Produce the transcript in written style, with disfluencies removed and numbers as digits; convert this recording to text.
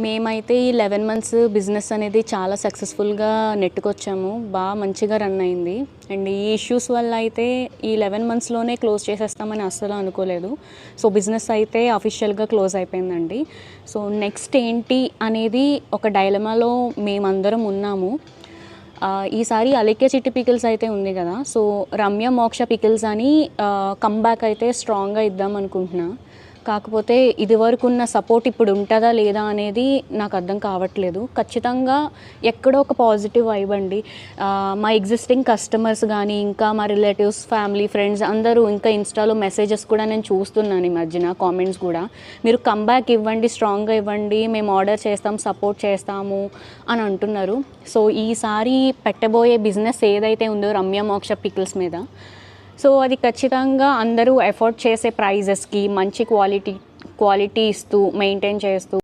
మేమైతే ఈ 11 months business అనేది చాలా సక్సెస్ఫుల్గా నెట్టుకొచ్చాము. మంచిగా రన్ అయింది. అండ్ ఈ ఇష్యూస్ వల్ల అయితే ఈ 11 మంత్స్లోనే క్లోజ్ చేసేస్తామని అస్సలు అనుకోలేదు. సో బిజినెస్ అయితే అఫీషియల్గా క్లోజ్ అయిపోయిందండి. సో నెక్స్ట్ ఏంటి అనేది ఒక డైలమాలో మేమందరం ఉన్నాము. ఈసారి అలికే చిట్టి పికిల్స్ అయితే ఉంది కదా, సో రమ్య మోక్ష పికిల్స్ అని కమ్బ్యాక్ అయితే స్ట్రాంగ్గా ఇద్దాం అనుకుంటున్నా. కాకపోతే ఇదివరకు ఉన్న సపోర్ట్ ఇప్పుడు ఉంటుందా లేదా అనేది నాకు అర్థం కావట్లేదు. ఖచ్చితంగా ఎక్కడో ఒక పాజిటివ్ వైబ్ అండి. మా ఎగ్జిస్టింగ్ కస్టమర్స్ కానీ, ఇంకా మా రిలేటివ్స్, ఫ్యామిలీ, ఫ్రెండ్స్ అందరూ ఇంకా ఇన్స్టాలో మెసేజెస్ కూడా నేను చూస్తున్నాను ఈ మధ్యన, కామెంట్స్ కూడా. మీరు కమ్బ్యాక్ ఇవ్వండి, స్ట్రాంగ్గా ఇవ్వండి, మేము ఆర్డర్ చేస్తాం, సపోర్ట్ చేస్తాము అని అంటున్నారు. సో ఈసారి పెట్టబోయే బిజినెస్ ఏదైతే ఉందో రమ్య మోక్ష పికిల్స్ మీద, సో అది ఖచ్చితంగా అందరూ ఎఫోర్డ్ చేసే ప్రైజెస్కి మంచి క్వాలిటీ ఇస్తూ మెయింటైన్ చేస్తూ